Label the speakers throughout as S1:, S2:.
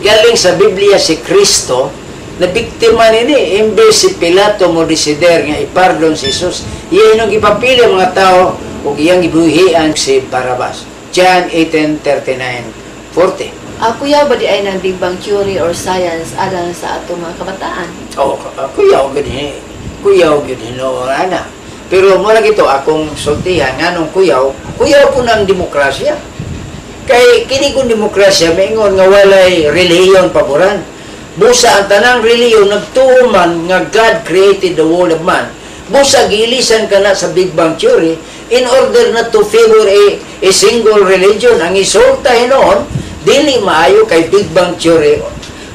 S1: galing sa Biblia si Kristo na biktima nini imbes si Pilato mo desider nga ipardon si Jesus. Iyan ang ipapili mga tao ug iyang gibuhian si Barabas. John 18:39-40.
S2: Kuya ba di ay ng Big Bang Theory or science alang sa ato mga kabataan?
S1: Kuyaw gid hino ana. Pero mo lagi to akong sultihan nganong kuyaw po ng demokrasya. Kay kini kung demokrasya maingon nga walay relihiyon paboran. Busa ang tanang relihiyon nagtuo man nga God created the world of man. Busa giilisan ka na sa Big Bang Theory in order not to favor a single religion. Ang isulta hinon dili maayo kay Big Bang Theory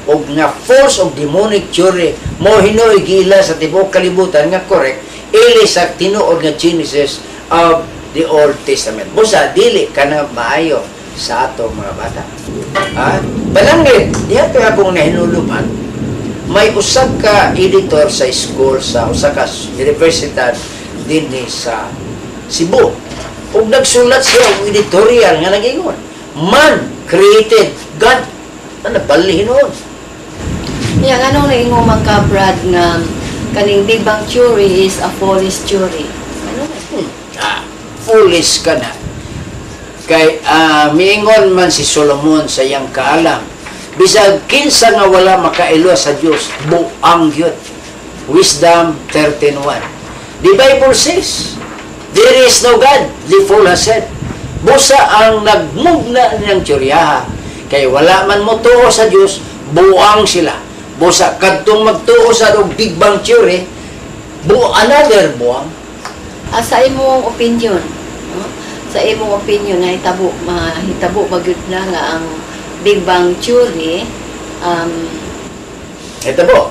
S1: o nga force of demonic theory mo hinoy giila sa tibuok kalibutan nga correct ili sa tinuod nga Genesis of the Old Testament. Busa dili ka na maayo sa ato mga bata. Balangit, diya kaya akong nahinuluman, may usag ka editor sa school sa usa ka universidad din sa Cebu. Ug nagsulat siya og editorial nga nagingon, man created God. Nabalihin nun.
S2: Yang anong naingon man ka, Brad, nga kaning Big Bang Theory is a foolish theory? Ano?
S1: Foolish ka na. Kay miingon man si Solomon sa iyang kaalam, bisag kinsa nga wala makailo sa Dios, buang gyud. Wisdom 13:1. The Bible says, there is no God, the fool has said. Busa ang nagmugna niyang teoryaha, kay wala man mo tuo sa Dios, buang sila. Busa kadtong magtuo sa Big Bang Theory, another buang.
S2: Sa imong opinion, sa imong opinion na hitabo magyud na nga ang Big Bang Theory
S1: hitabo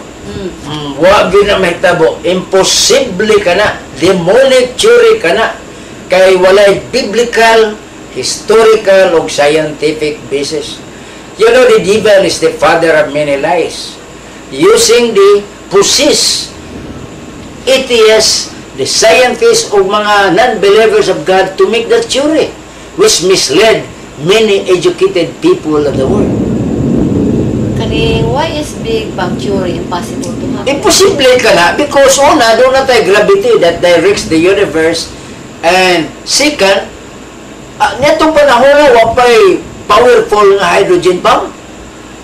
S1: wa gyud na mahitabo, imposible ka na, demonic theory ka na, kay walay biblical, historical ug scientific basis. You know, the devil is the father of many lies, using the possess atheists, the scientists o mga non-believers of God to make that theory, which misled many educated people of the world.
S2: Kaning, why is Big Bang Theory impossible to happen?
S1: Imposible ka na because una, doon na tayo gravity that directs the universe, and second, nitong panahon na wapay powerful nga hydrogen bomb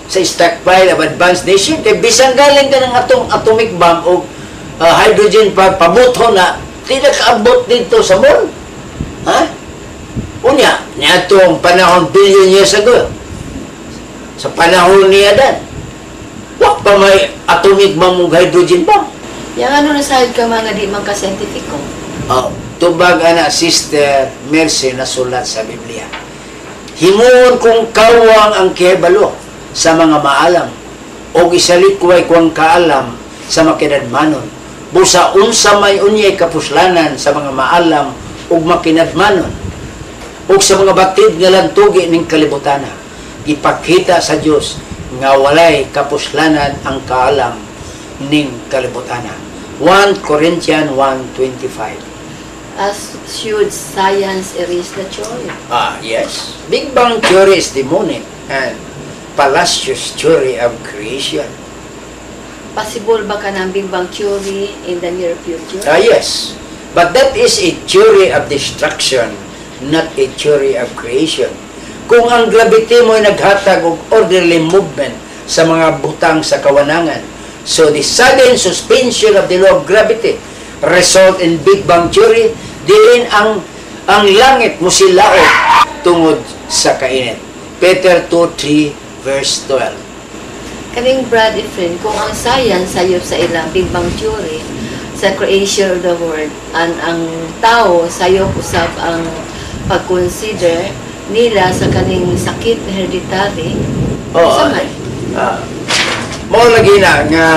S1: sa stockpile of advanced nation, kay bisang galing ka ng atomic bomb o hydrogen pabuto na tidak kaabot dito sa moon. Unya, nitong panahon billion years ago, sa panahon ni Adan, wak pa may atomic bomb o hydrogen bomb.
S2: Yang ano nasahid ka mga di man ka scientifico?
S1: Tubag ana Sister Mercy na sulat sa Biblia. Himuon kung kawang ang kihibalo sa mga maalam o isalikway kung kaalam sa makinadmanon. Busa unsa may unyay kapuslanan sa mga maalam ug makinadmanon ug sa mga batid nga lantugi ning kalibutana. Ipakita sa Dios nga walay kapuslanan ang kaalam ning kalibutana. 1 Corinthians 1:25.
S2: As should science erase the theory?
S1: Yes. Big Bang Theory is demonic and fallacious theory of creation.
S2: Possible ba ka ng Big Bang Theory in the near future?
S1: Yes. But that is a theory of destruction, not a theory of creation. Kung ang gravity mo ay naghatag og orderly movement sa mga butang sa kawanangan, so the sudden suspension of the law of gravity result in Big Bang Theory, diin ang langit mo silaot tungod sa kainit. Peter 2:3 verse 12.
S2: Kaning Brad Efren, kung ang science sayop sa ilang Big Bang Theory sa creation of the world, ang tao sayop usab ang pag-consider nila sa kaning sakit hereditary.
S1: Mo lagi na nga